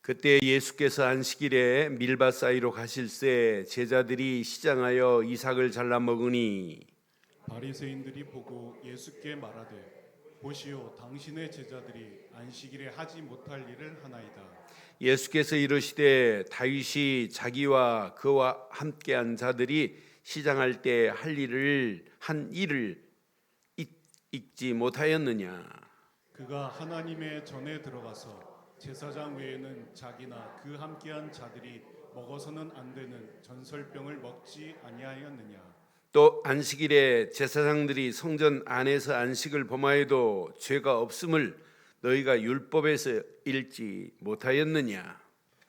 그때 예수께서 안식일에 밀밭 사이로 가실새 제자들이 시장하여 이삭을 잘라 먹으니 바리새인들이 보고 예수께 말하되 보시오 당신의 제자들이 안식일에 하지 못할 일을 하나이다. 예수께서 이르시되 다윗이 자기와 그와 함께한 자들이 시장할 때 한 일을 잊지 못하였느냐. 그가 하나님의 전에 들어가서 제사장 외에는 자기나 그 함께한 자들이 먹어서는 안 되는 전설병을 먹지 아니하였느냐. 또 안식일에 제사장들이 성전 안에서 안식을 범하여도 죄가 없음을 너희가 율법에서 읽지 못하였느냐.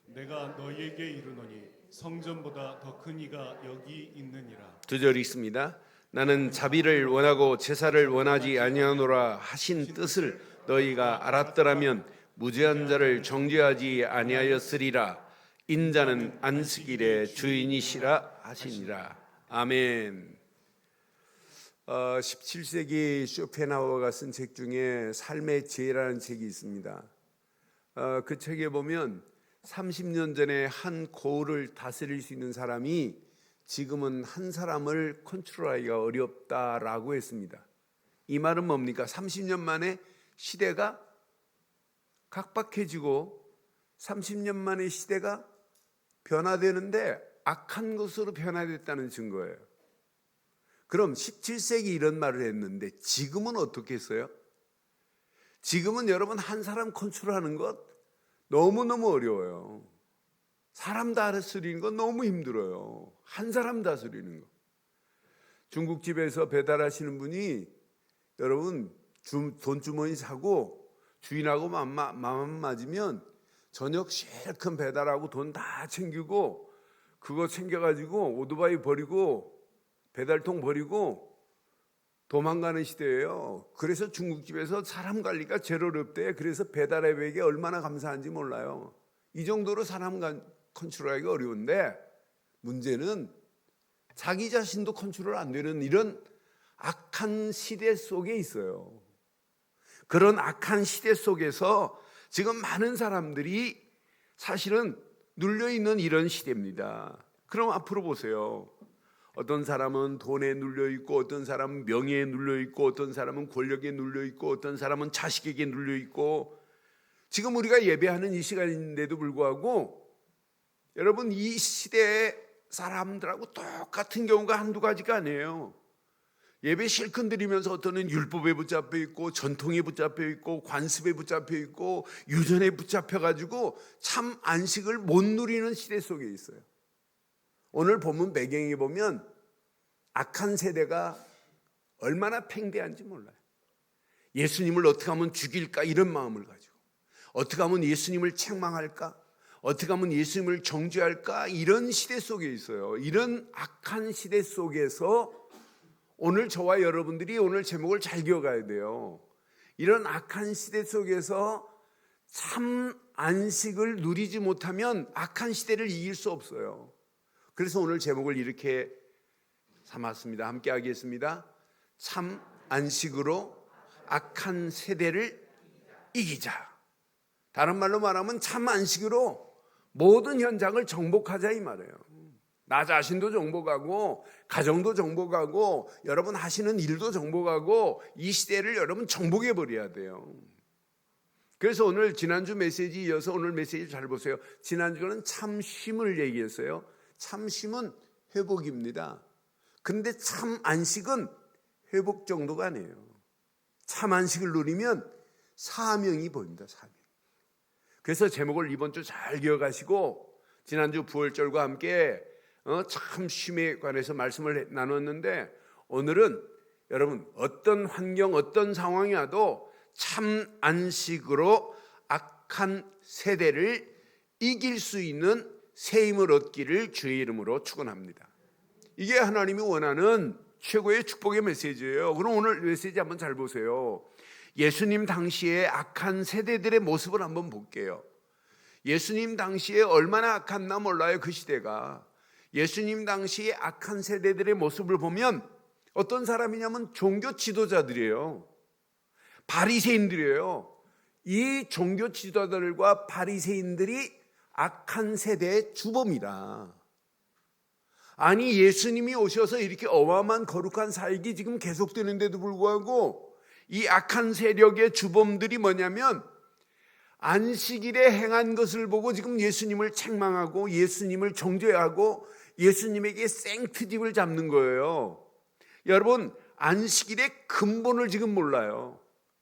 내가 너희에게 이르노니 성전보다 더 큰 이가 여기 있느니라. 2절 읽습니다. 나는 자비를 원하고 제사를 원하지 아니하노라 하신 뜻을 너희가 알았더라면 무죄한 자를 정죄하지 아니하였으리라. 인자는 안식일의 주인이시라 하시니라. 아멘. 17세기 쇼펜하우어가 쓴 책 중에 삶의 지혜라는 책이 있습니다. 그 책에 보면 30년 전에 한 고을을 다스릴 수 있는 사람이 지금은 한 사람을 컨트롤하기가 어렵다라고 했습니다. 이 말은 뭡니까? 30년 만에 시대가 각박해지고 30년 만에 시대가 변화되는데 악한 것으로 변화됐다는 증거예요. 그럼 17세기 이런 말을 했는데 지금은 어떻게 했어요? 지금은 여러분 한 사람 컨트롤하는 것 너무너무 어려워요. 사람 다스리는 건 너무 힘들어요. 한 사람 다스리는 거. 중국집에서 배달하시는 분이 여러분 돈주머니 사고 주인하고 마음 맞으면 저녁 실컷 배달하고 돈 다 챙기고 그거 챙겨가지고 오토바이 버리고 배달통 버리고 도망가는 시대예요. 그래서 중국집에서 사람 관리가 제일 어렵대. 그래서 배달앱에게 얼마나 감사한지 몰라요. 이 정도로 사람 컨트롤하기가 어려운데 문제는 자기 자신도 컨트롤 안 되는 이런 악한 시대 속에 있어요. 그런 악한 시대 속에서 지금 많은 사람들이 사실은 눌려있는 이런 시대입니다. 그럼 앞으로 보세요. 어떤 사람은 돈에 눌려있고 어떤 사람은 명예에 눌려있고 어떤 사람은 권력에 눌려있고 어떤 사람은 자식에게 눌려있고 지금 우리가 예배하는 이 시간인데도 불구하고 여러분 이 시대의 사람들하고 똑같은 경우가 한두 가지가 아니에요. 예배 실컷 드리면서 어떤은 율법에 붙잡혀 있고 전통에 붙잡혀 있고 관습에 붙잡혀 있고 유전에 붙잡혀 가지고 참 안식을 못 누리는 시대 속에 있어요. 오늘 본문 배경에 보면 악한 세대가 얼마나 팽배한지 몰라요. 예수님을 어떻게 하면 죽일까 이런 마음을 가지고 어떻게 하면 예수님을 책망할까 어떻게 하면 예수님을 정죄할까 이런 시대 속에 있어요. 이런 악한 시대 속에서 오늘 저와 여러분들이 오늘 제목을 잘 기억해야 돼요. 이런 악한 시대 속에서 참 안식을 누리지 못하면 악한 시대를 이길 수 없어요. 그래서 오늘 제목을 이렇게 삼았습니다. 함께 하겠습니다. 참 안식으로 악한 세대를 이기자. 다른 말로 말하면 참 안식으로 모든 현장을 정복하자 이 말이에요. 나 자신도 정복하고 가정도 정복하고 여러분 하시는 일도 정복하고 이 시대를 여러분 정복해 버려야 돼요. 그래서 오늘 지난주 메시지 이어서 오늘 메시지 잘 보세요. 지난주는 참 쉼을 얘기했어요. 참 쉼은 회복입니다. 근데 참 안식은 회복 정도가 아니에요. 참 안식을 누리면 사명이 보입니다. 사명. 그래서 제목을 이번 주 잘 기억하시고 지난주 부활절과 함께 참 쉼에 관해서 말씀을 나눴는데 오늘은 여러분 어떤 환경 어떤 상황이 와도 참 안식으로 악한 세대를 이길 수 있는 새 힘을 얻기를 주의 이름으로 축원합니다. 이게 하나님이 원하는 최고의 축복의 메시지예요. 그럼 오늘 메시지 한번 잘 보세요. 예수님 당시에 악한 세대들의 모습을 한번 볼게요. 예수님 당시에 얼마나 악했나 몰라요. 그 시대가. 예수님 당시에 악한 세대들의 모습을 보면 어떤 사람이냐면 종교 지도자들이에요. 바리새인들이에요. 이 종교 지도자들과 바리새인들이 악한 세대의 주범이라. 아니 예수님이 오셔서 이렇게 어마어마한 거룩한 사역이 지금 계속되는데도 불구하고 이 악한 세력의 주범들이 뭐냐면 안식일에 행한 것을 보고 지금 예수님을 책망하고 예수님을 정죄하고 예수님에게 생트집을 잡는 거예요. 여러분 안식일의 근본을 지금 몰라요.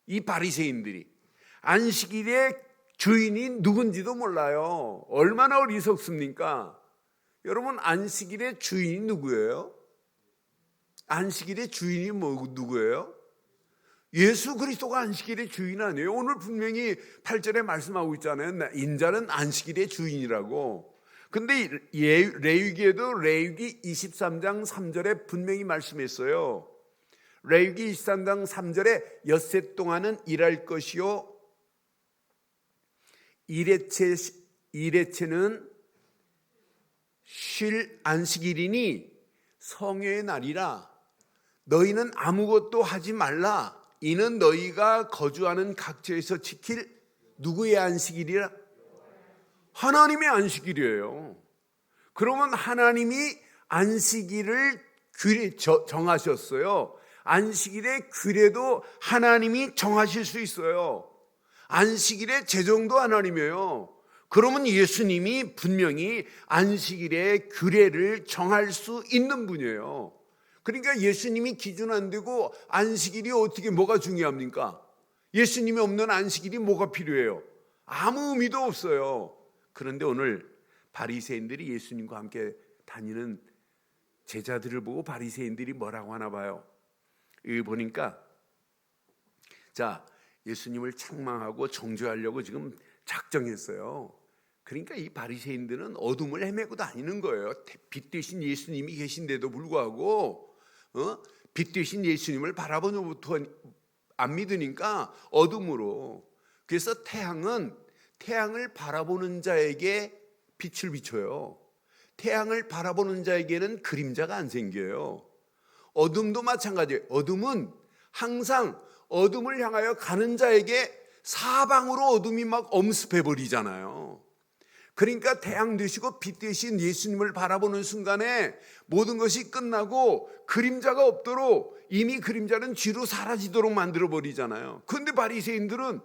이 바리새인들이 안식일의 주인이 누군지도 몰라요. 얼마나 어리석습니까? 여러분 안식일의 주인이 누구예요? 안식일의 주인이 누구예요? 예수 그리스도가 안식일의 주인 아니에요? 오늘 분명히 8절에 말씀하고 있잖아요. 인자는 안식일의 주인이라고. 근데 레위기에도 레위기 23장 3절에 분명히 말씀했어요. 레위기 23장 3절에 엿새 동안은 일할 것이요 일해체는 쉴 안식일이니 성회의 날이라. 너희는 아무것도 하지 말라. 이는 너희가 거주하는 각처에서 지킬 누구의 안식일이라? 하나님의 안식일이에요. 그러면 하나님이 안식일을 정하셨어요. 안식일의 규례도 하나님이 정하실 수 있어요. 안식일의 제정도 하나님이에요. 그러면 예수님이 분명히 안식일의 규례를 정할 수 있는 분이에요. 그러니까 예수님이 기준 안 되고 안식일이 어떻게 뭐가 중요합니까? 예수님이 없는 안식일이 뭐가 필요해요? 아무 의미도 없어요. 그런데 오늘 바리새인들이 예수님과 함께 다니는 제자들을 보고 바리새인들이 뭐라고 하나 봐요. 여기 보니까 자 예수님을 책망하고 정죄하려고 지금 작정했어요. 그러니까 이 바리새인들은 어둠을 헤매고 다니는 거예요. 빛 대신 예수님이 계신데도 불구하고 빛 대신 예수님을 바라보는부터 안 믿으니까 어둠으로. 그래서 태양을 바라보는 자에게 빛을 비춰요. 태양을 바라보는 자에게는 그림자가 안 생겨요. 어둠도 마찬가지예요. 어둠은 항상 어둠을 향하여 가는 자에게 사방으로 어둠이 막 엄습해 버리잖아요. 그러니까 태양 되시고 빛 되신 예수님을 바라보는 순간에 모든 것이 끝나고 그림자가 없도록 이미 그림자는 뒤로 사라지도록 만들어 버리잖아요. 그런데 바리새인들은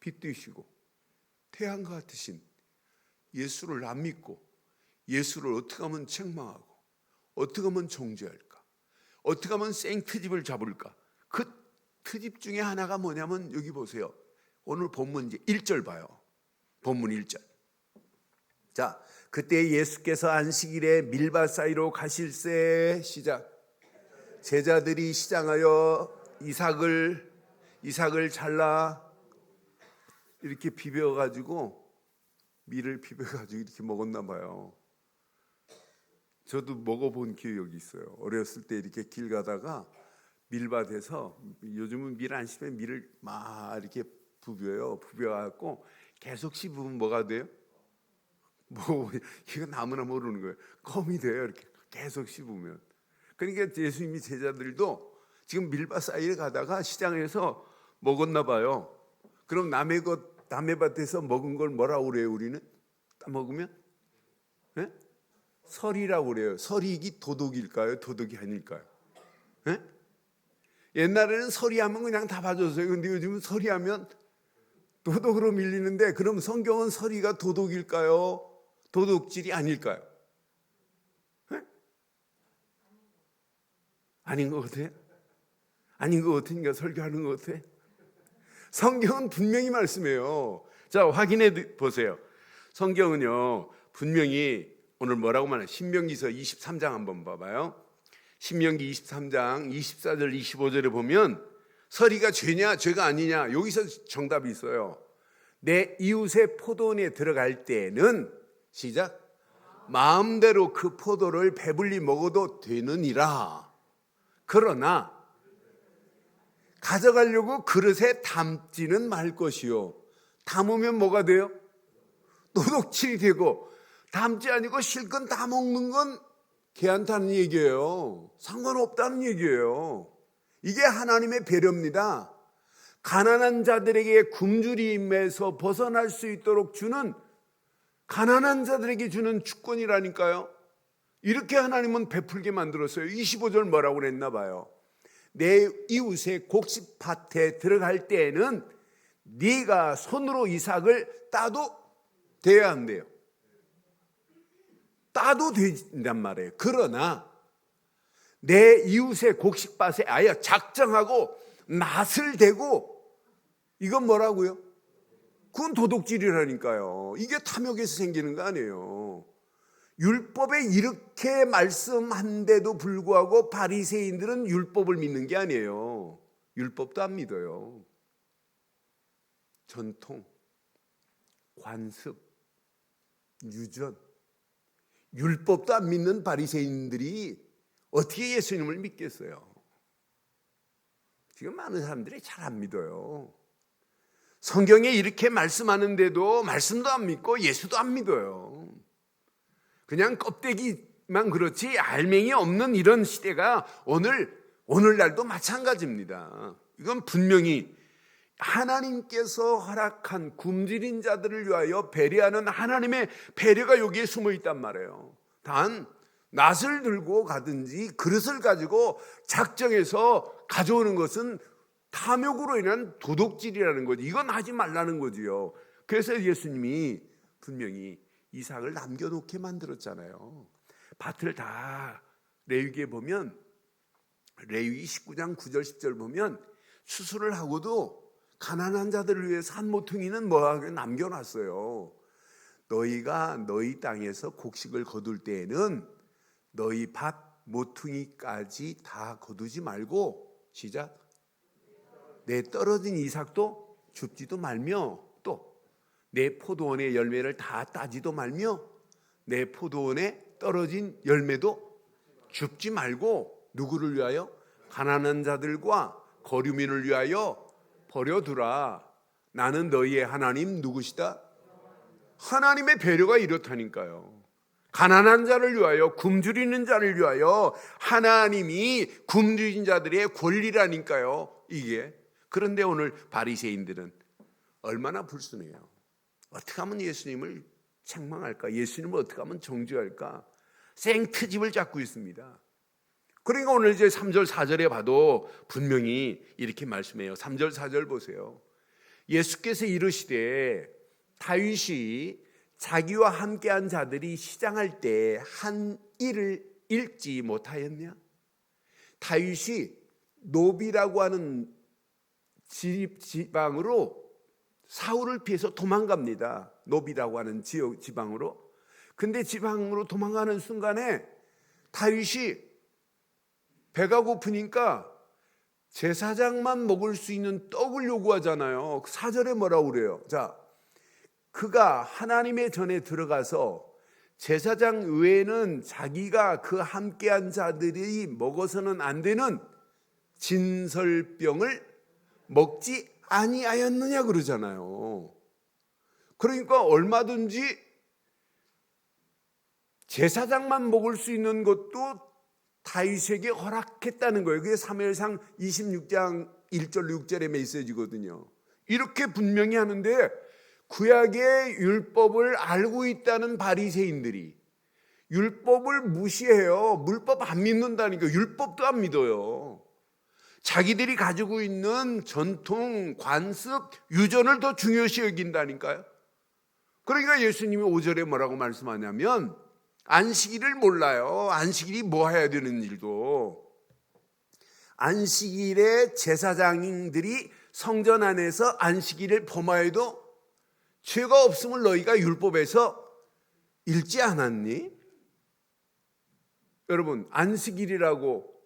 빛 되시고 태양과 같으신 예수를 안 믿고 예수를 어떻게 하면 책망하고 어떻게 하면 정죄할까? 어떻게 하면 생트집을 잡을까? 그 트집 중에 하나가 뭐냐면 여기 보세요. 오늘 본문 이제 1절 봐요. 본문 1절. 자, 그때 예수께서 안식일에 밀밭 사이로 가실새 시작. 제자들이 시장하여 이삭을 잘라 이렇게 비벼가지고 밀을 비벼가지고 이렇게 먹었나 봐요. 저도 먹어본 기억이 있어요. 어렸을 때 이렇게 길 가다가 밀밭에서 요즘은 밀 안 씹으면 밀을 막 이렇게 부벼갖고 계속 씹으면 뭐가 돼요? 이건 아무나 모르는 거예요. 껌이 돼요. 이렇게 계속 씹으면. 그러니까 예수님이 제자들도 지금 밀밭 사이에 가다가 시장에서 먹었나 봐요. 그럼 남의 밭에서 먹은 걸 뭐라고 그래요? 우리는 먹으면 네? 설이라고 그래요. 설이 도둑일까요? 도둑이 아닐까요? 네? 옛날에는 설이하면 그냥 다 봐줬어요. 근데 요즘은 설이하면 도둑으로 밀리는데, 그럼 성경은 설이가 도둑일까요? 도둑질이 아닐까요? 네? 아닌 것 같아요? 아닌 것 같으니까 설교하는 것 같아요? 성경은 분명히 말씀해요. 자, 확인해 보세요. 성경은요 분명히 오늘 뭐라고 말해요? 신명기서 23장 한번 봐봐요. 신명기 23장 24절 25절에 보면 설이가 죄냐 죄가 아니냐 여기서 정답이 있어요. 내 이웃의 포도원에 들어갈 때는 시작 마음대로 그 포도를 배불리 먹어도 되느니라. 그러나 가져가려고 그릇에 담지는 말 것이요. 담으면 뭐가 돼요? 도둑질이 되고, 담지 아니고 실컷 다 먹는 건 괜찮다는 얘기예요. 상관없다는 얘기예요. 이게 하나님의 배려입니다. 가난한 자들에게 굶주림에서 벗어날 수 있도록 주는 가난한 자들에게 주는 주권이라니까요. 이렇게 하나님은 베풀게 만들었어요. 25절 뭐라고 그랬나 봐요. 내 이웃의 곡식밭에 들어갈 때에는 네가 손으로 이삭을 따도 돼야 한대요. 따도 된단 말이에요. 그러나 내 이웃의 곡식밭에 아예 작정하고 낫을 대고, 이건 뭐라고요? 그건 도둑질이라니까요. 이게 탐욕에서 생기는 거 아니에요. 율법에 이렇게 말씀한데도 불구하고 바리새인들은 율법을 믿는 게 아니에요. 율법도 안 믿어요. 전통, 관습, 유전, 율법도 안 믿는 바리새인들이 어떻게 예수님을 믿겠어요? 지금 많은 사람들이 잘 안 믿어요. 성경에 이렇게 말씀하는데도 말씀도 안 믿고 예수도 안 믿어요. 그냥 껍데기만 그렇지 알맹이 없는 이런 시대가 오늘날도 마찬가지입니다. 이건 분명히 하나님께서 허락한 굶주린 자들을 위하여 배려하는 하나님의 배려가 여기에 숨어 있단 말이에요. 단 낫을 들고 가든지 그릇을 가지고 작정해서 가져오는 것은 탐욕으로 인한 도둑질이라는 거지. 이건 하지 말라는 거지요. 그래서 예수님이 분명히 이삭을 남겨놓게 만들었잖아요. 밭을 다 레위기에 보면, 레위기 19장 9절 10절 보면 수술을 하고도 가난한 자들을 위해서 한 모퉁이는 뭐하게 남겨놨어요. 너희가 너희 땅에서 곡식을 거둘 때에는 너희 밭 모퉁이까지 다 거두지 말고, 시작, 내 떨어진 이삭도 줍지도 말며, 또 내 포도원의 열매를 다 따지도 말며, 내 포도원에 떨어진 열매도 줍지 말고, 누구를 위하여? 가난한 자들과 거류민을 위하여 버려두라. 나는 너희의 하나님 누구시다? 하나님의 배려가 이렇다니까요. 가난한 자를 위하여, 굶주리는 자를 위하여 하나님이 굶주린 자들의 권리라니까요, 이게. 그런데 오늘 바리새인들은 얼마나 불순해요. 어떻게 하면 예수님을 책망할까? 예수님을 어떻게 하면 정죄할까? 생트집을 잡고 있습니다. 그러니까 오늘 이제 3절 4절에 봐도 분명히 이렇게 말씀해요. 3절 4절 보세요. 예수께서 이르시되 다윗이 자기와 함께한 자들이 시장할 때 한 일을 읽지 못하였냐? 다윗이 노비라고 하는 지방으로 사울을 피해서 도망갑니다. 노비라고 하는 지방으로. 근데 지방으로 도망가는 순간에 다윗이 배가 고프니까 제사장만 먹을 수 있는 떡을 요구하잖아요. 4절에 뭐라고 그래요? 자, 그가 하나님의 전에 들어가서 제사장 외에는 자기가 그 함께한 자들이 먹어서는 안 되는 진설병을 먹지 아니하였느냐 그러잖아요. 그러니까 얼마든지 제사장만 먹을 수 있는 것도 다윗에게 허락했다는 거예요. 그게 사무엘상 26장 1절 6절의 메시지거든요. 이렇게 분명히 하는데 구약의 율법을 알고 있다는 바리새인들이 율법을 무시해요. 율법 안 믿는다니까. 율법도 안 믿어요. 자기들이 가지고 있는 전통, 관습, 유전을 더 중요시 여긴다니까요. 그러니까 예수님이 5절에 뭐라고 말씀하냐면 안식일을 몰라요. 안식일이 뭐 해야 되는 일도. 안식일에 제사장들이 성전 안에서 안식일을 범하여도 죄가 없음을 너희가 율법에서 읽지 않았니? 여러분, 안식일이라고,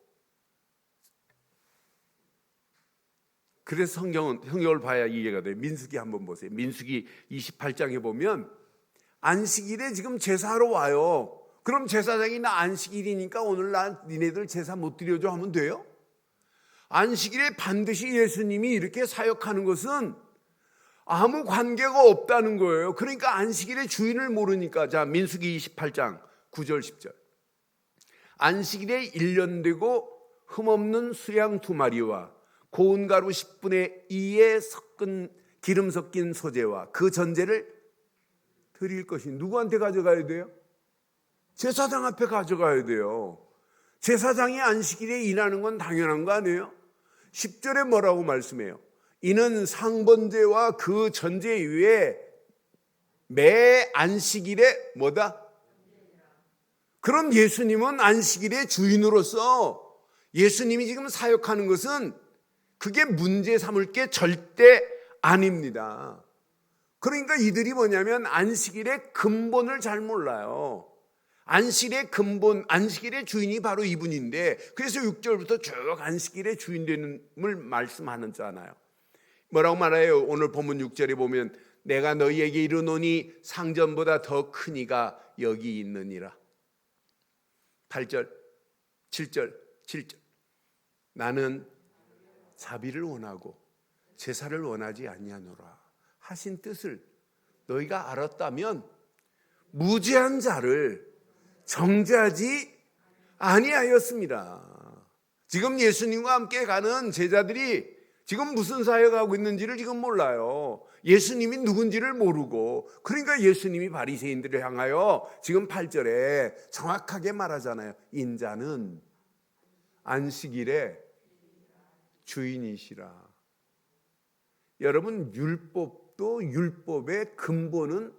그래서 성경을 봐야 이해가 돼요. 민수기 한번 보세요. 민수기 28장에 보면 안식일에 지금 제사하러 와요. 그럼 제사장이 나 안식일이니까 오늘 나 니네들 제사 못 드려줘 하면 돼요? 안식일에 반드시 예수님이 이렇게 사역하는 것은 아무 관계가 없다는 거예요. 그러니까 안식일의 주인을 모르니까. 자, 민수기 28장 9절 10절. 안식일에 1년 되고 흠없는 수양 2마리와 고운 가루 10분의 2에 기름 섞인 소재와 그 전제를 드릴 것이 누구한테 가져가야 돼요? 제사장 앞에 가져가야 돼요. 제사장이 안식일에 일하는 건 당연한 거 아니에요? 10절에 뭐라고 말씀해요? 이는 상번제와 그 전제 이후에 매 안식일에 뭐다? 그럼 예수님은 안식일의 주인으로서 예수님이 지금 사역하는 것은 그게 문제 삼을 게 절대 아닙니다. 그러니까 이들이 뭐냐면 안식일의 근본을 잘 몰라요. 안식일의 근본, 안식일의 주인이 바로 이분인데, 그래서 6절부터 쭉 안식일의 주인 되는을 말씀하잖아요. 뭐라고 말해요? 오늘 본문 6절에 보면 내가 너희에게 이르노니 상전보다 더 큰 이가 여기 있느니라. 8절, 7절 나는 자비를 원하고 제사를 원하지 아니하노라 하신 뜻을 너희가 알았다면 무죄한 자를 정죄하지 아니하였습니다. 지금 예수님과 함께 가는 제자들이 지금 무슨 사역하고 있는지를 지금 몰라요. 예수님이 누군지를 모르고, 그러니까 예수님이 바리새인들을 향하여 지금 8절에 정확하게 말하잖아요. 인자는 안식일의 주인이시라. 여러분, 율법도 율법의 근본은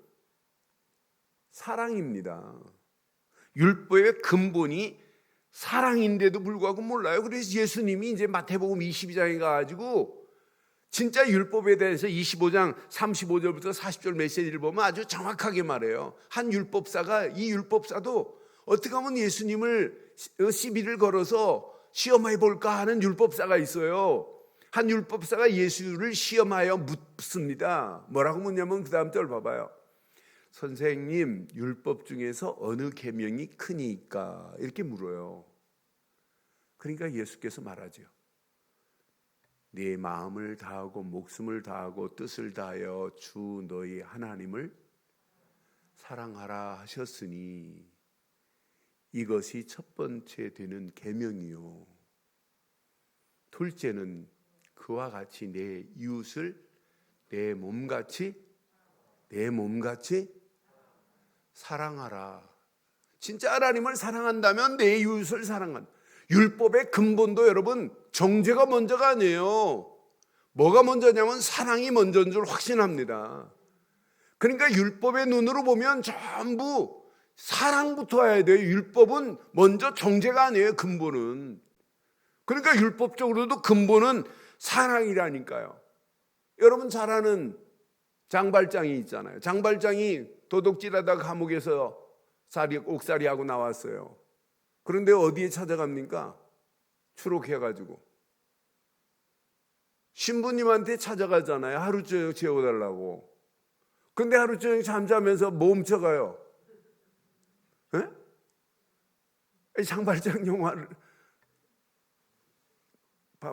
사랑입니다. 율법의 근본이 사랑인데도 불구하고 몰라요. 그래서 예수님이 이제 마태복음 22장에 가가지고 진짜 율법에 대해서 25장 35절부터 40절 메시지를 보면 아주 정확하게 말해요. 한 율법사가, 이 율법사도 어떻게 하면 예수님을 시비를 걸어서 시험해 볼까 하는 율법사가 있어요. 한 율법사가 예수를 시험하여 묻습니다. 뭐라고 묻냐면 그 다음 절 봐봐요. 선생님, 율법 중에서 어느 계명이 크니까? 이렇게 물어요. 그러니까 예수께서 말하죠. 네 마음을 다하고 목숨을 다하고 뜻을 다하여 주 너희 하나님을 사랑하라 하셨으니 이것이 첫 번째 되는 계명이요. 둘째는 그와 같이 내 이웃을 내 몸같이 사랑하라. 진짜 하나님을 사랑한다면 내 이웃을 사랑한다. 율법의 근본도 여러분 정죄가 먼저가 아니에요. 뭐가 먼저냐면 사랑이 먼저인 줄 확신합니다. 그러니까 율법의 눈으로 보면 전부 사랑부터 와야 돼요. 율법은 먼저 정죄가 아니에요. 근본은. 그러니까 율법적으로도 근본은 사랑이라니까요. 여러분 잘 아는 장발장이 있잖아요. 장발장이 도둑질하다가 감옥에서 옥살이하고 나왔어요. 그런데 어디에 찾아갑니까? 추록해가지고 신부님한테 찾아가잖아요. 하루 저녁 재워달라고. 근데 하루 저녁 잠자면서 뭐 훔쳐가요? 장발장 영화를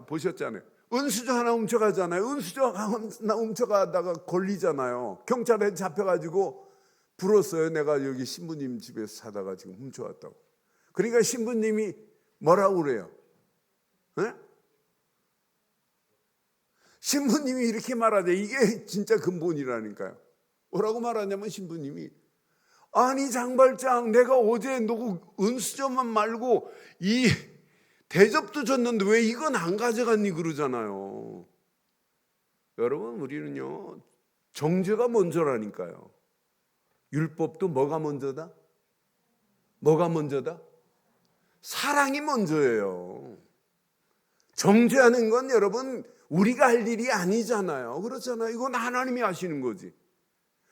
보셨잖아요. 은수저 하나 훔쳐가잖아요. 은수저 하나 훔쳐가다가 걸리잖아요. 경찰에 잡혀가지고 불었어요. 내가 여기 신부님 집에서 사다가 지금 훔쳐왔다고. 그러니까 신부님이 뭐라고 그래요? 신부님이 이렇게 말하죠. 이게 진짜 근본이라니까요. 뭐라고 말하냐면 신부님이 아니 장발장, 내가 어제 너 은수저만 말고 이 대접도 줬는데 왜 이건 안 가져갔니 그러잖아요. 여러분, 우리는요 정죄가 먼저라니까요. 율법도 뭐가 먼저다? 뭐가 먼저다? 사랑이 먼저예요. 정죄하는 건 여러분 우리가 할 일이 아니잖아요. 그렇잖아요. 이건 하나님이 하시는 거지.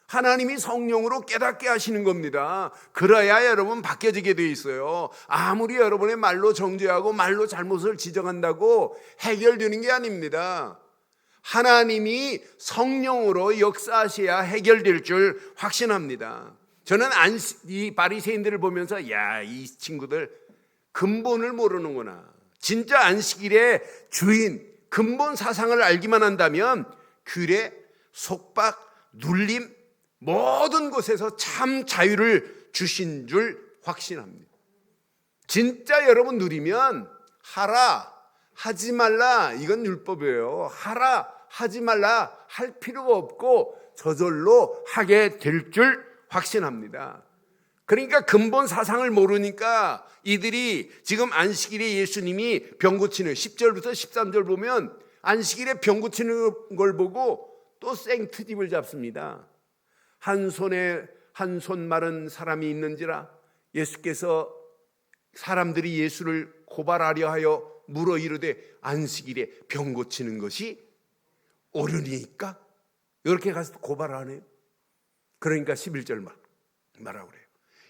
하나님이 성령으로 깨닫게 하시는 겁니다. 그래야 여러분 바뀌어지게 돼 있어요. 아무리 여러분의 말로 정죄하고 말로 잘못을 지적한다고 해결되는 게 아닙니다. 하나님이 성령으로 역사하셔야 해결될 줄 확신합니다. 저는 이 바리새인들을 보면서 야, 이 친구들 근본을 모르는구나. 진짜 안식일의 주인 근본 사상을 알기만 한다면 규례, 속박, 눌림 모든 곳에서 참 자유를 주신 줄 확신합니다. 진짜 여러분 누리면 하라 하지 말라 이건 율법이에요. 하라 하지 말라 할 필요가 없고 저절로 하게 될 줄 확신합니다. 그러니까 근본 사상을 모르니까 이들이 지금 안식일에 예수님이 병 고치는 10절부터 13절 보면 안식일에 병 고치는 걸 보고 또 생트집을 잡습니다. 한 손에 한 손 마른 사람이 있는지라 예수께서 사람들이 예수를 고발하려 하여 물어 이르되 안식일에 병 고치는 것이 옳으니까? 이렇게 가서 고발하네요. 그러니까 11절 말하고 그래요.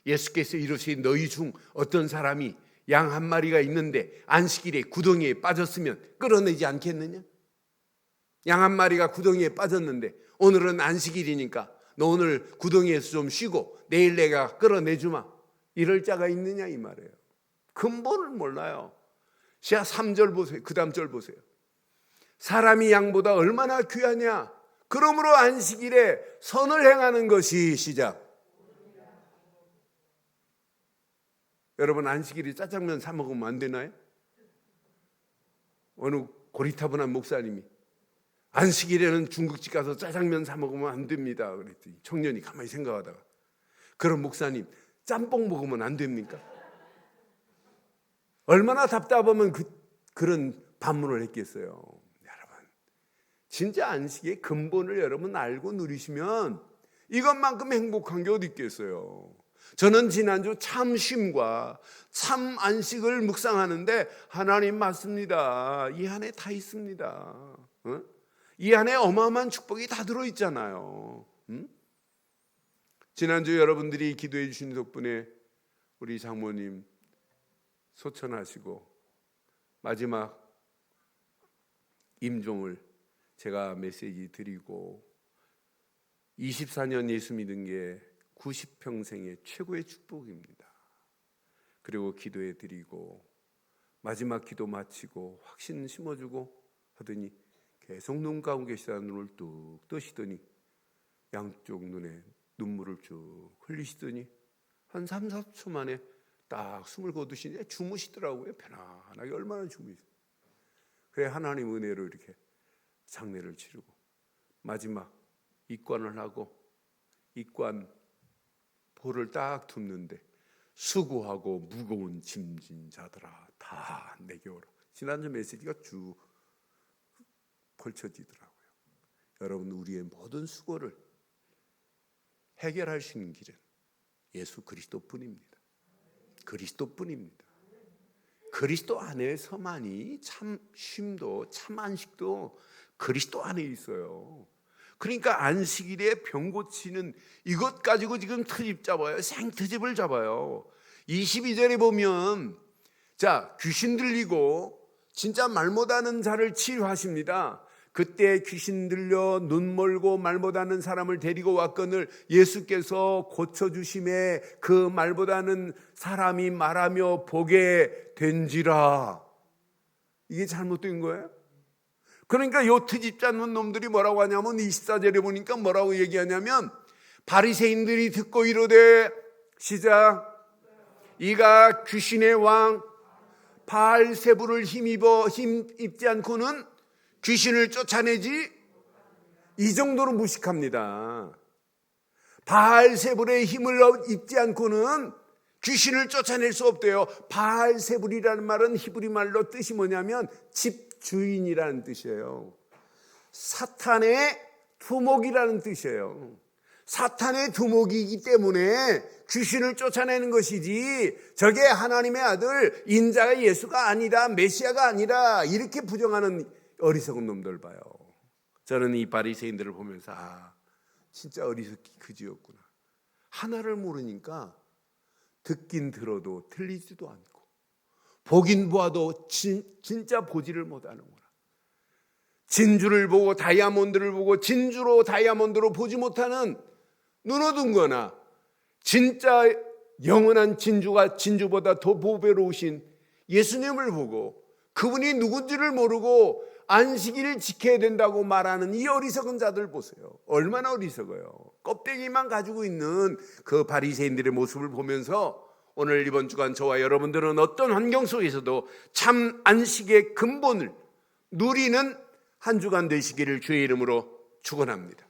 예수께서 이르시되 너희 중 어떤 사람이 양 한 마리가 있는데 안식일에 구덩이에 빠졌으면 끌어내지 않겠느냐? 양 한 마리가 구덩이에 빠졌는데 오늘은 안식일이니까 너 오늘 구덩이에서 좀 쉬고 내일 내가 끌어내주마. 이럴 자가 있느냐 이 말이에요. 근본을 몰라요. 자 3절 보세요. 그 다음 절 보세요. 사람이 양보다 얼마나 귀하냐. 그러므로 안식일에 선을 행하는 것이 시작. 여러분 안식일에 짜장면 사 먹으면 안 되나요? 어느 고리타분한 목사님이 안식일에는 중국집 가서 짜장면 사 먹으면 안 됩니다 그랬더니 청년이 가만히 생각하다가 그런 목사님 짬뽕 먹으면 안 됩니까? 얼마나 답답하면 그런 반문을 했겠어요. 여러분 진짜 안식의 근본을 여러분 알고 누리시면 이것만큼 행복한 게 어디 있겠어요. 저는 지난주 참 쉼과 참 안식을 묵상하는데 하나님 맞습니다. 이 안에 다 있습니다. 이 안에 어마어마한 축복이 다 들어있잖아요. 지난주 여러분들이 기도해 주신 덕분에 우리 장모님 소천하시고 마지막 임종을 제가 메시지 드리고 24년 예수 믿은 게 90평생의 최고의 축복입니다. 그리고 기도해 드리고 마지막 기도 마치고 확신 심어주고 하더니 계속 눈 감고 계시다가 눈을 뚝 뜨시더니 양쪽 눈에 눈물을 쭉 흘리시더니 한 3, 4초 만에 딱 숨을 거두시니 주무시더라고요. 편안하게 얼마나 주무시죠. 그래 하나님 은혜로 이렇게 장례를 치르고 마지막 입관을 하고 입관 볼을 딱 둡는데 수고하고 무거운 짐진 자들아 다 내게 오라. 지난주 메시지가 쭉 펼쳐지더라고요. 여러분 우리의 모든 수고를 해결할 수 있는 길은 예수 그리스도뿐입니다. 그리스도뿐입니다. 그리스도 안에서만이 참 쉼도 참 안식도 그리스도 안에 있어요. 그러니까 안식일에 병 고치는 이것 가지고 지금 트집 잡아요. 생트집을 잡아요. 22절에 보면 자 귀신 들리고 진짜 말 못하는 자를 치유하십니다. 그때 귀신 들려 눈 멀고 말 못하는 사람을 데리고 왔거늘 예수께서 고쳐주심에 그 말 못하는 사람이 말하며 보게 된지라. 이게 잘못된 거예요? 그러니까 요 트집 잡는 놈들이 뭐라고 하냐면 24절에 보니까 뭐라고 얘기하냐면 바리새인들이 듣고 이르되 시작 이가 귀신의 왕 바알세불을 힘입지 않고는 귀신을 쫓아내지. 이 정도로 무식합니다. 바알세불의 힘을 입지 않고는 귀신을 쫓아낼 수 없대요. 바알세불이라는 말은 히브리 말로 뜻이 뭐냐면 집주인이라는 뜻이에요. 사탄의 두목이라는 뜻이에요. 사탄의 두목이기 때문에 귀신을 쫓아내는 것이지 저게 하나님의 아들 인자가 예수가 아니다 메시아가 아니라 이렇게 부정하는 어리석은 놈들 봐요. 저는 이 바리새인들을 보면서 진짜 어리석기 그지였구나. 하나를 모르니까 듣긴 들어도 들리지도 않고 보긴 보아도 진짜 보지를 못하는구나. 진주를 보고 다이아몬드를 보고 진주로 다이아몬드로 보지 못하는 눈 어둔 거나 진짜 영원한 진주가 진주보다 더 보배로우신 예수님을 보고 그분이 누군지를 모르고 안식일을 지켜야 된다고 말하는 이 어리석은 자들 보세요. 얼마나 어리석어요. 껍데기만 가지고 있는 그 바리새인들의 모습을 보면서 오늘 이번 주간 저와 여러분들은 어떤 환경 속에서도 참 안식의 근본을 누리는 한 주간 되시기를 주의 이름으로 축원합니다.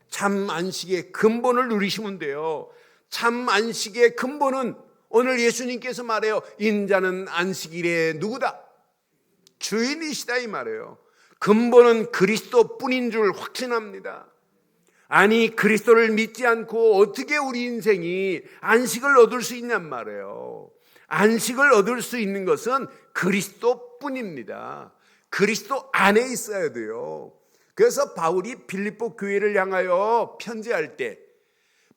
참 안식의 근본을 누리시면 돼요. 참 안식의 근본은 오늘 예수님께서 말해요. 인자는 안식일의 누구다? 주인이시다 이 말이에요. 근본은 그리스도뿐인 줄 확신합니다. 아니 그리스도를 믿지 않고 어떻게 우리 인생이 안식을 얻을 수 있냔 말이에요. 안식을 얻을 수 있는 것은 그리스도뿐입니다. 그리스도 안에 있어야 돼요. 그래서 바울이 빌립보 교회를 향하여 편지할 때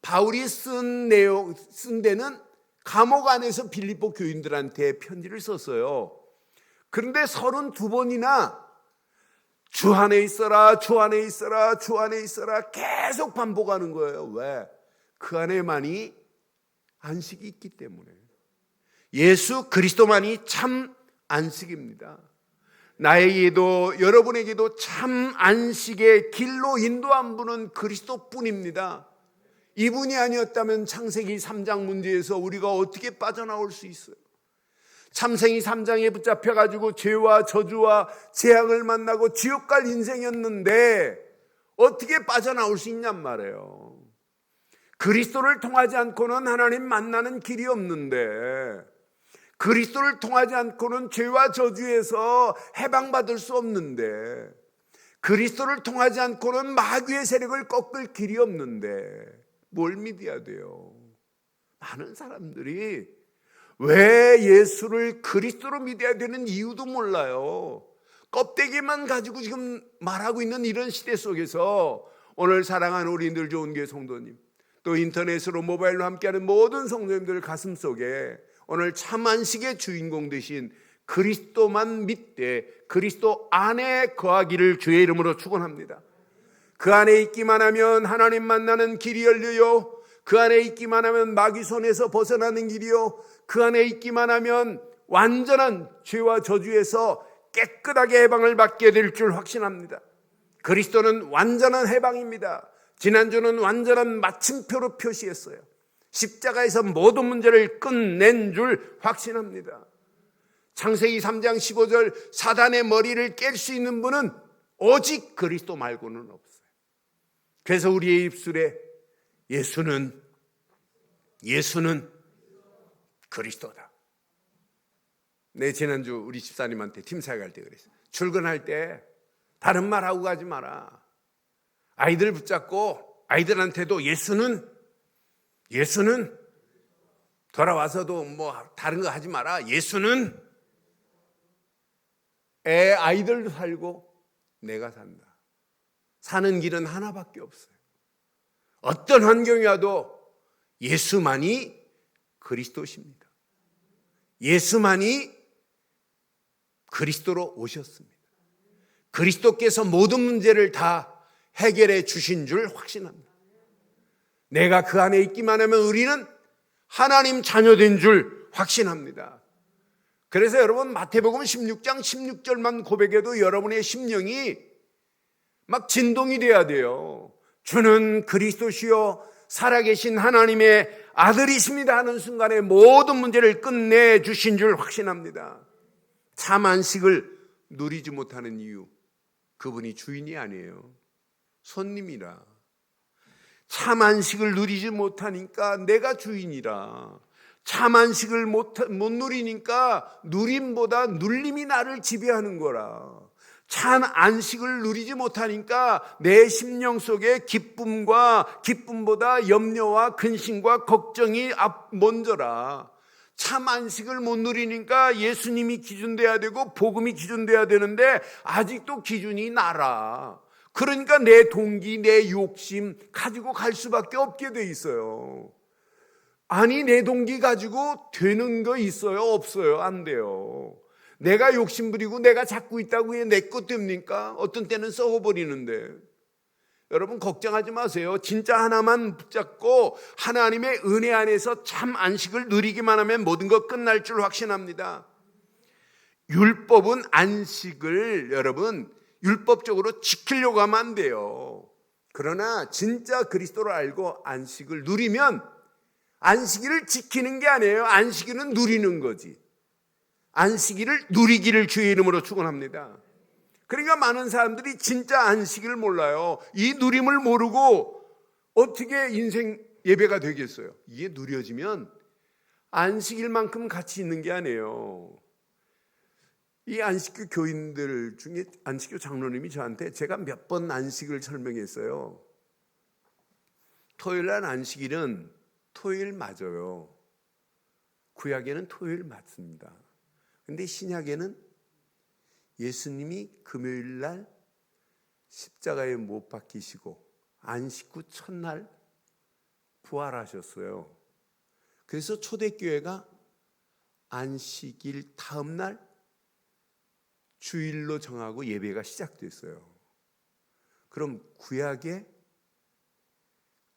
바울이 쓴 데는 감옥 안에서 빌립보 교인들한테 편지를 썼어요. 그런데 32번이나 주 안에 있어라, 주 안에 있어라, 주 안에 있어라 계속 반복하는 거예요. 왜? 그 안에만이 안식이 있기 때문에. 예수 그리스도만이 참 안식입니다. 나에게도 여러분에게도 참 안식의 길로 인도한 분은 그리스도뿐입니다. 이분이 아니었다면 창세기 3장 문제에서 우리가 어떻게 빠져나올 수 있어요? 창세기 3장에 붙잡혀가지고 죄와 저주와 재앙을 만나고 지옥 갈 인생이었는데 어떻게 빠져나올 수 있냔 말이에요. 그리스도를 통하지 않고는 하나님 만나는 길이 없는데, 그리스도를 통하지 않고는 죄와 저주에서 해방받을 수 없는데, 그리스도를 통하지 않고는 마귀의 세력을 꺾을 길이 없는데 뭘 믿어야 돼요? 많은 사람들이 왜 예수를 그리스도로 믿어야 되는 이유도 몰라요. 껍데기만 가지고 지금 말하고 있는 이런 시대 속에서 오늘 사랑하는 우리 늘 좋은 교회 성도님, 또 인터넷으로 모바일로 함께하는 모든 성도님들 가슴 속에 오늘 참 안식의 주인공 되신 그리스도만 믿되 그리스도 안에 거하기를 주의 이름으로 축원합니다. 그 안에 있기만 하면 하나님 만나는 길이 열려요. 그 안에 있기만 하면 마귀 손에서 벗어나는 길이요. 그 안에 있기만 하면 완전한 죄와 저주에서 깨끗하게 해방을 받게 될 줄 확신합니다. 그리스도는 완전한 해방입니다. 지난주는 완전한 마침표로 표시했어요. 십자가에서 모든 문제를 끝낸 줄 확신합니다. 창세기 3장 15절 사단의 머리를 깰 수 있는 분은 오직 그리스도 말고는 없어요. 그래서 우리의 입술에 예수는 그리스도다. 내 지난주 우리 집사님한테 팀사회 갈 때 그랬어요. 출근할 때 다른 말 하고 가지 마라. 아이들 붙잡고 아이들한테도 예수는 돌아와서도 뭐 다른 거 하지 마라. 예수는 아이들도 살고 내가 산다. 사는 길은 하나밖에 없어요. 어떤 환경이 와도 예수만이 그리스도십니다. 예수만이 그리스도로 오셨습니다. 그리스도께서 모든 문제를 다 해결해 주신 줄 확신합니다. 내가 그 안에 있기만 하면 우리는 하나님 자녀된 줄 확신합니다. 그래서 여러분 마태복음 16장 16절만 고백해도 여러분의 심령이 막 진동이 돼야 돼요. 주는 그리스도시요 살아계신 하나님의 아들이십니다 하는 순간에 모든 문제를 끝내주신 줄 확신합니다. 참 안식을 누리지 못하는 이유, 그분이 주인이 아니에요. 손님이라. 참 안식을 누리지 못하니까 내가 주인이라. 참 안식을 못 누리니까 누림보다 눌림이 나를 지배하는 거라. 참 안식을 누리지 못하니까 내 심령 속에 기쁨보다 염려와 근심과 걱정이 먼저라. 참 안식을 못 누리니까 예수님이 기준돼야 되고 복음이 기준돼야 되는데 아직도 기준이 나라. 그러니까 내 동기, 내 욕심 가지고 갈 수밖에 없게 돼 있어요. 아니 내 동기 가지고 되는 거 있어요? 없어요? 안 돼요. 내가 욕심부리고 내가 잡고 있다고 해 내 것 됩니까? 어떤 때는 썩어버리는데. 여러분 걱정하지 마세요. 진짜 하나만 붙잡고 하나님의 은혜 안에서 참 안식을 누리기만 하면 모든 것 끝날 줄 확신합니다. 율법은 안식을 여러분 율법적으로 지키려고 하면 안 돼요. 그러나 진짜 그리스도를 알고 안식을 누리면 안식일을 지키는 게 아니에요. 안식일은 누리는 거지. 안식일을 누리기를 주의 이름으로 축원합니다. 그러니까 많은 사람들이 진짜 안식일을 몰라요. 이 누림을 모르고 어떻게 인생 예배가 되겠어요? 이게 누려지면 안식일만큼 가치 있는 게 아니에요. 이 안식교 교인들 중에 안식교 장로님이 저한테 제가 몇 번 안식을 설명했어요. 토요일 날 안식일은 토요일 맞아요. 구약에는 토요일 맞습니다. 근데 신약에는 예수님이 금요일 날 십자가에 못 박히시고 안식 후 첫날 부활하셨어요. 그래서 초대교회가 안식일 다음 날 주일로 정하고 예배가 시작됐어요. 그럼 구약의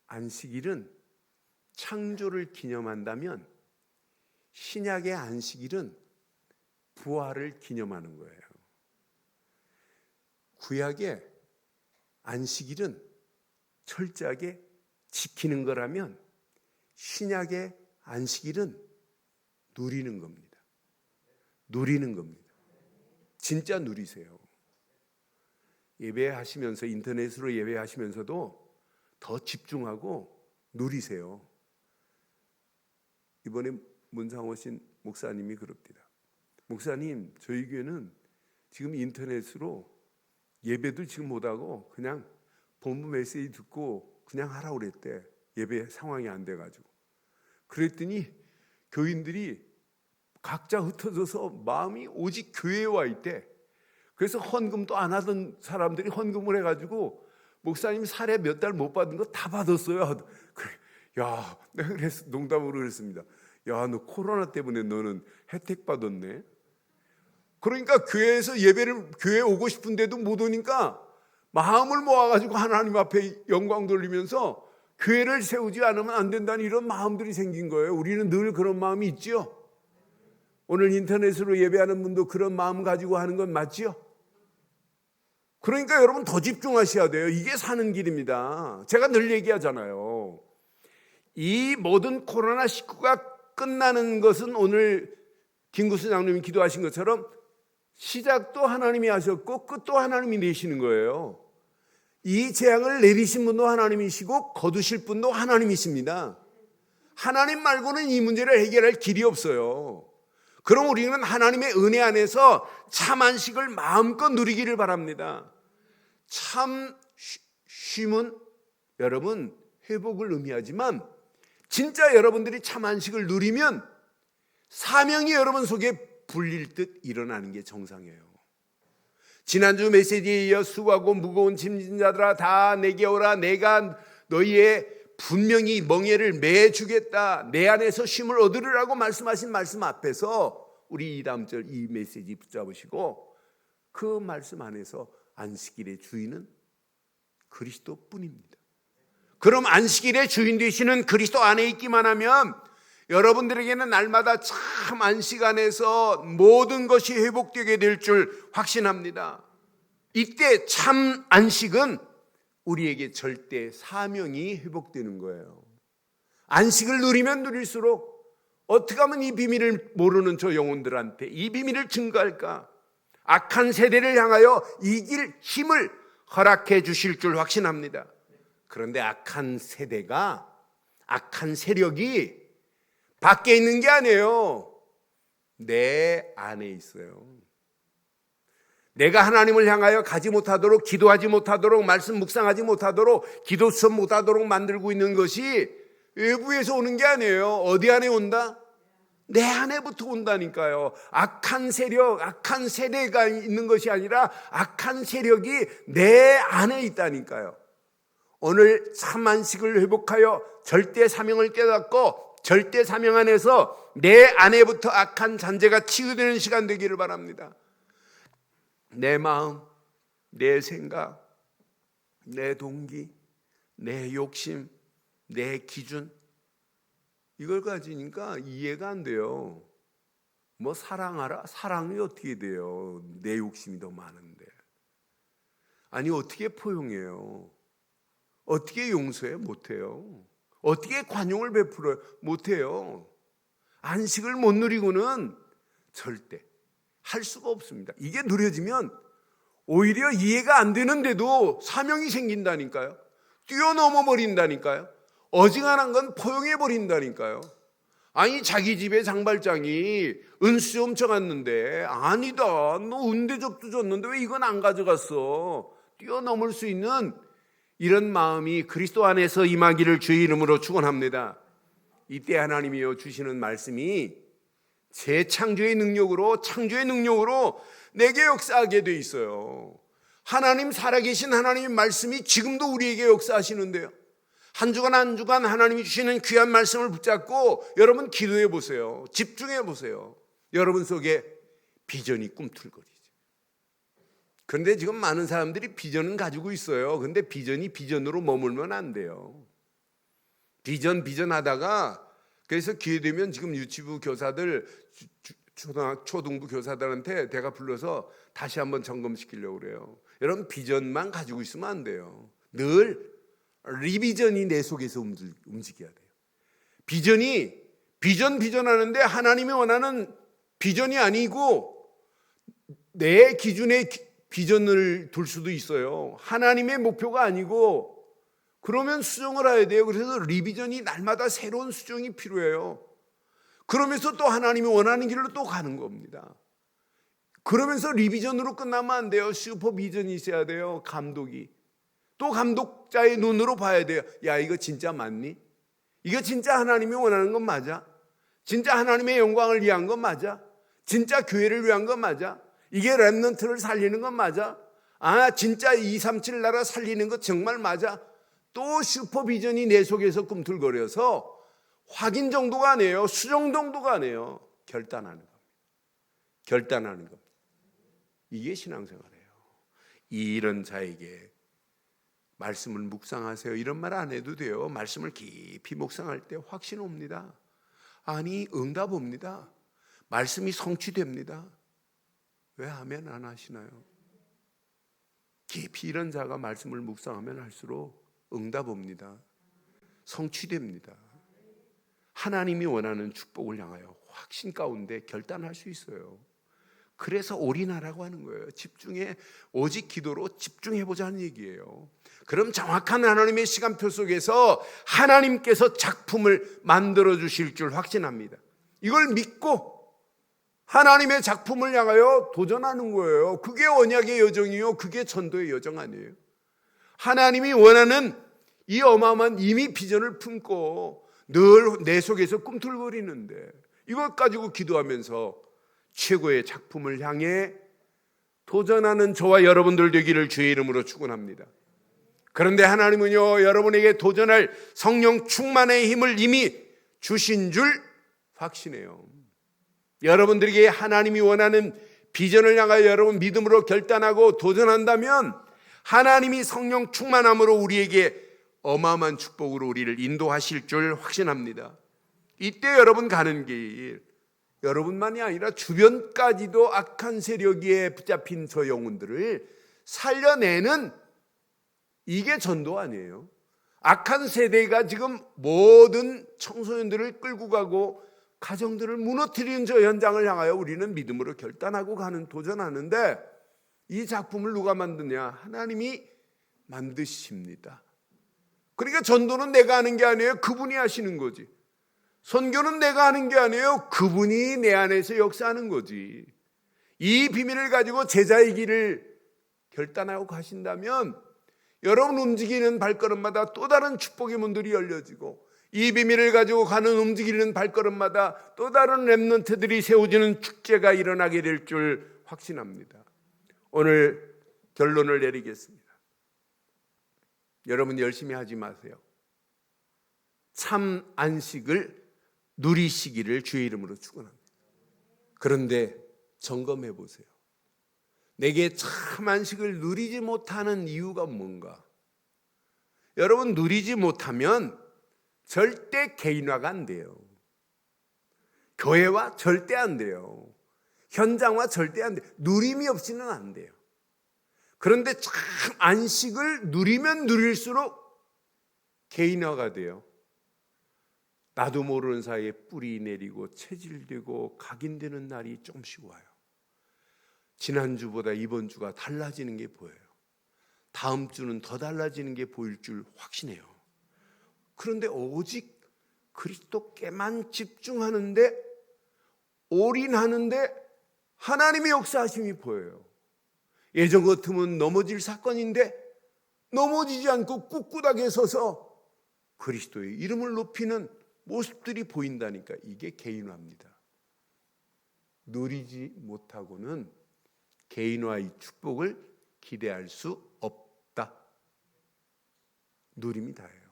안식일은 창조를 기념한다면 신약의 안식일은 부활을 기념하는 거예요. 구약의 안식일은 철저하게 지키는 거라면 신약의 안식일은 누리는 겁니다. 누리는 겁니다. 진짜 누리세요. 예배하시면서 인터넷으로 예배하시면서도 더 집중하고 누리세요. 이번에 문상 오신 목사님이 그럽니다. 목사님, 저희 교회는 지금 인터넷으로 예배도 지금 못하고 그냥 본부 메시지 듣고 그냥 하라고 그랬대. 예배 상황이 안 돼가지고. 그랬더니 교인들이 각자 흩어져서 마음이 오직 교회에 와 있대. 그래서 헌금도 안 하던 사람들이 헌금을 해가지고 목사님 사례 몇 달 못 받은 거 다 받았어요. 야, 내가 농담으로 그랬습니다. 야, 너 코로나 때문에 너는 혜택 받았네. 그러니까 교회에서 교회에 오고 싶은데도 못 오니까 마음을 모아가지고 하나님 앞에 영광 돌리면서 교회를 세우지 않으면 안 된다는 이런 마음들이 생긴 거예요. 우리는 늘 그런 마음이 있죠. 오늘 인터넷으로 예배하는 분도 그런 마음 가지고 하는 건 맞죠? 그러니까 여러분 더 집중하셔야 돼요. 이게 사는 길입니다. 제가 늘 얘기하잖아요. 이 모든 코로나19가 끝나는 것은 오늘 김구수 장로님이 기도하신 것처럼 시작도 하나님이 하셨고 끝도 하나님이 내시는 거예요. 이 재앙을 내리신 분도 하나님이시고 거두실 분도 하나님이십니다. 하나님 말고는 이 문제를 해결할 길이 없어요. 그럼 우리는 하나님의 은혜 안에서 참 안식을 마음껏 누리기를 바랍니다. 참 쉼은 여러분 회복을 의미하지만 진짜 여러분들이 참 안식을 누리면 사명이 여러분 속에 불릴 듯 일어나는 게 정상이에요. 지난주 메시지에 이어 수고하고 무거운 짐진 자들아 다 내게 오라. 내가 너희의 분명히 멍에를 매주겠다. 내 안에서 쉼을 얻으리라고 말씀하신 말씀 앞에서 우리 이 다음 절 이 메시지 붙잡으시고 그 말씀 안에서 안식일의 주인은 그리스도뿐입니다. 그럼 안식일의 주인 되시는 그리스도 안에 있기만 하면 여러분들에게는 날마다 참 안식 안에서 모든 것이 회복되게 될 줄 확신합니다. 이때 참 안식은 우리에게 절대 사명이 회복되는 거예요. 안식을 누리면 누릴수록 어떻게 하면 이 비밀을 모르는 저 영혼들한테 이 비밀을 증거할까? 악한 세대를 향하여 이길 힘을 허락해 주실 줄 확신합니다. 그런데 악한 세대가, 악한 세력이 밖에 있는 게 아니에요. 내 안에 있어요. 내가 하나님을 향하여 가지 못하도록, 기도하지 못하도록, 말씀 묵상하지 못하도록, 기도 수업 못하도록 만들고 있는 것이 외부에서 오는 게 아니에요. 어디 안에 온다? 내 안에부터 온다니까요. 악한 세력, 악한 세대가 있는 것이 아니라 악한 세력이 내 안에 있다니까요. 오늘 참 안식을 회복하여 절대 사명을 깨닫고 절대 사명 안에서 내 안에부터 악한 잔재가 치유되는 시간 되기를 바랍니다. 내 마음, 내 생각, 내 동기, 내 욕심, 내 기준 이걸 가지니까 이해가 안 돼요. 뭐 사랑하라? 사랑이 어떻게 돼요? 내 욕심이 더 많은데. 아니 어떻게 포용해요? 어떻게 용서해? 못해요. 어떻게 관용을 베풀어요? 못해요. 안식을 못 누리고는 절대 할 수가 없습니다. 이게 누려지면 오히려 이해가 안 되는데도 사명이 생긴다니까요. 뛰어넘어 버린다니까요. 어지간한 건 포용해 버린다니까요. 아니 자기 집에 장발장이 은수 좀 쳐갔는데 아니다 너 은대접도 줬는데 왜 이건 안 가져갔어. 뛰어넘을 수 있는 이런 마음이 그리스도 안에서 임하기를 주의 이름으로 축원합니다. 이때 하나님이여 주시는 말씀이 재창조의 능력으로 창조의 능력으로 내게 역사하게 돼 있어요. 하나님 살아계신 하나님의 말씀이 지금도 우리에게 역사하시는데요. 한 주간 한 주간 하나님이 주시는 귀한 말씀을 붙잡고 여러분 기도해 보세요. 집중해 보세요. 여러분 속에 비전이 꿈틀거리죠. 그런데 지금 많은 사람들이 비전은 가지고 있어요. 그런데 비전이 비전으로 머물면 안 돼요. 비전 하다가 그래서 기회 되면 지금 유치부 교사들 초등부 교사들한테 내가 불러서 다시 한번 점검시키려고 그래요. 여러분 비전만 가지고 있으면 안 돼요. 늘 리비전이 내 속에서 움직여야 돼요. 비전 하는데 하나님이 원하는 비전이 아니고 내 기준의 비전을 둘 수도 있어요. 하나님의 목표가 아니고 그러면 수정을 해야 돼요. 그래서 리비전이 날마다 새로운 수정이 필요해요. 그러면서 또 하나님이 원하는 길로 또 가는 겁니다. 그러면서 리비전으로 끝나면 안 돼요. 슈퍼비전이 있어야 돼요. 감독이. 또 감독자의 눈으로 봐야 돼요. 야 이거 진짜 맞니? 이거 진짜 하나님이 원하는 건 맞아? 진짜 하나님의 영광을 위한 건 맞아? 진짜 교회를 위한 건 맞아? 이게 렘넌트를 살리는 건 맞아? 아 진짜 237 나라 살리는 거 정말 맞아? 또 슈퍼비전이 내 속에서 꿈틀거려서 확인 정도가 아니에요. 수정 정도가 아니에요. 결단하는 겁니다. 결단하는 겁니다. 이게 신앙생활이에요. 이런 자에게 말씀을 묵상하세요. 이런 말 안 해도 돼요. 말씀을 깊이 묵상할 때 확신 옵니다. 아니 응답 옵니다. 말씀이 성취됩니다. 왜 아멘 안 하시나요? 깊이 이런 자가 말씀을 묵상하면 할수록 응답 옵니다. 성취됩니다. 하나님이 원하는 축복을 향하여 확신 가운데 결단할 수 있어요. 그래서 올인하라고 하는 거예요. 집중해, 오직 기도로 집중해보자는 얘기예요. 그럼 정확한 하나님의 시간표 속에서 하나님께서 작품을 만들어 주실 줄 확신합니다. 이걸 믿고 하나님의 작품을 향하여 도전하는 거예요. 그게 언약의 여정이요, 그게 전도의 여정 아니에요. 하나님이 원하는 이 어마어마한 이미 비전을 품고 늘 내 속에서 꿈틀거리는데 이것 가지고 기도하면서 최고의 작품을 향해 도전하는 저와 여러분들 되기를 주의 이름으로 축원합니다. 그런데 하나님은요, 여러분에게 도전할 성령 충만의 힘을 이미 주신 줄 확신해요. 여러분들에게 하나님이 원하는 비전을 향하여 여러분 믿음으로 결단하고 도전한다면 하나님이 성령 충만함으로 우리에게 어마어마한 축복으로 우리를 인도하실 줄 확신합니다. 이때 여러분 가는 길, 여러분만이 아니라 주변까지도 악한 세력에 붙잡힌 저 영혼들을 살려내는 이게 전도 아니에요. 악한 세대가 지금 모든 청소년들을 끌고 가고 가정들을 무너뜨리는 저 현장을 향하여 우리는 믿음으로 결단하고 가는 도전하는데 이 작품을 누가 만드냐? 하나님이 만드십니다. 그러니까 전도는 내가 하는 게 아니에요. 그분이 하시는 거지. 선교는 내가 하는 게 아니에요. 그분이 내 안에서 역사하는 거지. 이 비밀을 가지고 제자의 길을 결단하고 가신다면 여러분 움직이는 발걸음마다 또 다른 축복의 문들이 열려지고 이 비밀을 가지고 가는 움직이는 발걸음마다 또 다른 렘넌트들이 세워지는 축제가 일어나게 될 줄 확신합니다. 오늘 결론을 내리겠습니다. 여러분 열심히 하지 마세요. 참 안식을 누리시기를 주의 이름으로 축원합니다. 그런데 점검해 보세요. 내게 참 안식을 누리지 못하는 이유가 뭔가? 여러분 누리지 못하면 절대 개인화가 안 돼요. 교회와 절대 안 돼요. 현장화 절대 안 돼요. 누림이 없이는 안 돼요. 그런데 참 안식을 누리면 누릴수록 개인화가 돼요. 나도 모르는 사이에 뿌리 내리고 체질되고 각인되는 날이 조금씩 와요. 지난주보다 이번 주가 달라지는 게 보여요. 다음 주는 더 달라지는 게 보일 줄 확신해요. 그런데 오직 그리스도께만 집중하는데, 올인하는데 하나님의 역사하심이 보여요. 예전 같으면 넘어질 사건인데 넘어지지 않고 꿋꿋하게 서서 그리스도의 이름을 높이는 모습들이 보인다니까. 이게 개인화입니다. 누리지 못하고는 개인화의 축복을 기대할 수 없다. 누림이 다예요.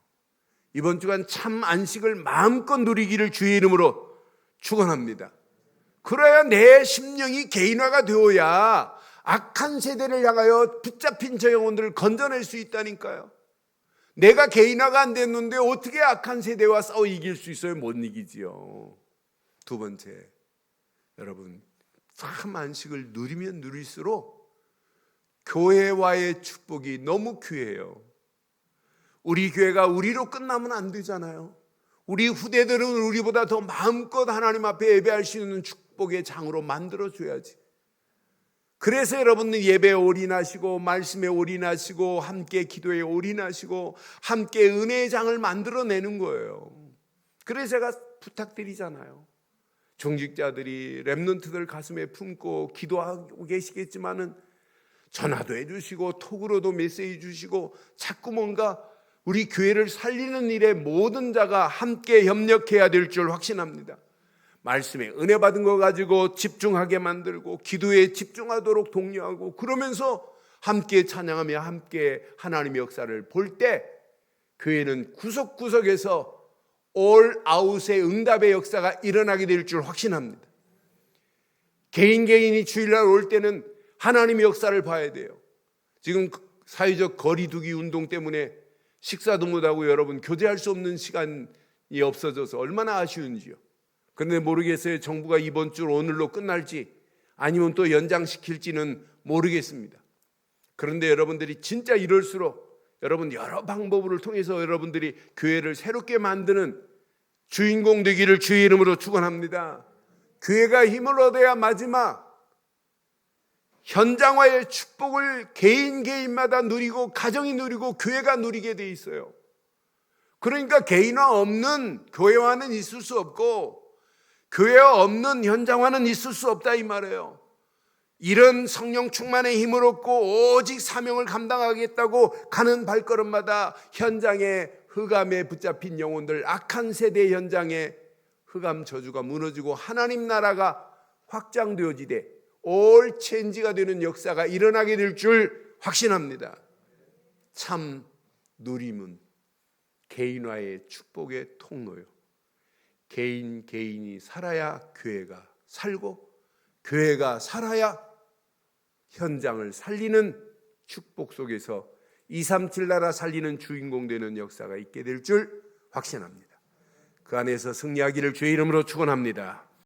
이번 주간 참 안식을 마음껏 누리기를 주의 이름으로 축원합니다. 그래야 내 심령이 개인화가 되어야 악한 세대를 향하여 붙잡힌 저 영혼들을 건져낼 수 있다니까요. 내가 개인화가 안 됐는데 어떻게 악한 세대와 싸워 이길 수 있어요? 못 이기지요. 두 번째, 여러분, 참 안식을 누리면 누릴수록 교회와의 축복이 너무 귀해요. 우리 교회가 우리로 끝나면 안 되잖아요. 우리 후대들은 우리보다 더 마음껏 하나님 앞에 예배할 수 있는 축복의 장으로 만들어줘야지. 그래서 여러분은 예배에 올인하시고 말씀에 올인하시고 함께 기도에 올인하시고 함께 은혜의 장을 만들어내는 거예요. 그래서 제가 부탁드리잖아요. 종직자들이 렘넌트들 가슴에 품고 기도하고 계시겠지만은 전화도 해주시고 톡으로도 메시지 주시고 자꾸 뭔가 우리 교회를 살리는 일에 모든 자가 함께 협력해야 될 줄 확신합니다. 말씀에 은혜 받은 거 가지고 집중하게 만들고 기도에 집중하도록 독려하고 그러면서 함께 찬양하며 함께 하나님의 역사를 볼 때 교회는 구석구석에서 올아웃의 응답의 역사가 일어나게 될 줄 확신합니다. 개인이 주일날 올 때는 하나님의 역사를 봐야 돼요. 지금 사회적 거리두기 운동 때문에 식사도 못하고 여러분 교제할 수 없는 시간이 없어져서 얼마나 아쉬운지요. 그런데 모르겠어요. 정부가 이번 주 오늘로 끝날지 아니면 또 연장시킬지는 모르겠습니다. 그런데 여러분들이 진짜 이럴수록 여러분 여러 방법을 통해서 여러분들이 교회를 새롭게 만드는 주인공 되기를 주의 이름으로 축원합니다. 교회가 힘을 얻어야 마지막 현장화의 축복을 개인마다 누리고 가정이 누리고 교회가 누리게 돼 있어요. 그러니까 개인화 없는 교회화는 있을 수 없고 교회화 없는 현장화는 있을 수 없다 이 말이에요. 이런 성령 충만의 힘을 얻고 오직 사명을 감당하겠다고 가는 발걸음마다 현장에 흑암에 붙잡힌 영혼들, 악한 세대 현장에 흑암 저주가 무너지고 하나님 나라가 확장되어지되 올 체인지가 되는 역사가 일어나게 될 줄 확신합니다. 참 누림은 개인화의 축복의 통로요. 개인이 살아야 교회가 살고 교회가 살아야 현장을 살리는 축복 속에서 237 나라 살리는 주인공 되는 역사가 있게 될 줄 확신합니다. 그 안에서 승리하기를 주의 이름으로 축원합니다.